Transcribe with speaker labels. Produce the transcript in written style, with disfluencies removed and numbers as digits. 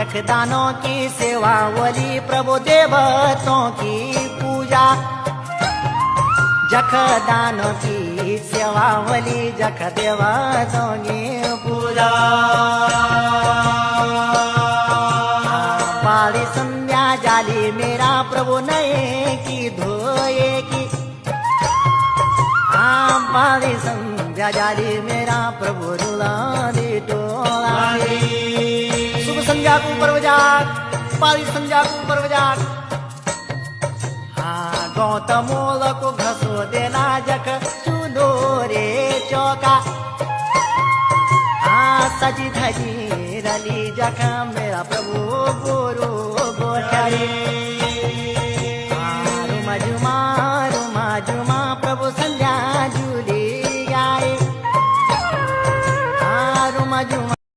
Speaker 1: जखदानों की सेवा वली प्रभु देवतों की पूजा जखदानों की सेवा वली जख देवतों की पूजा पाली संध्या जाली मेरा प्रभु नए की धोए की पाली संध्या जाली मेरा प्रभु रुला दे टोला शुभ संध्या को पर्व जाग पाली संध्या को पर्व जाग गौतमोल को घसो देना जख चूलो रे चौका सजी धजी रली जख मेरा प्रभु गुरु गोठरी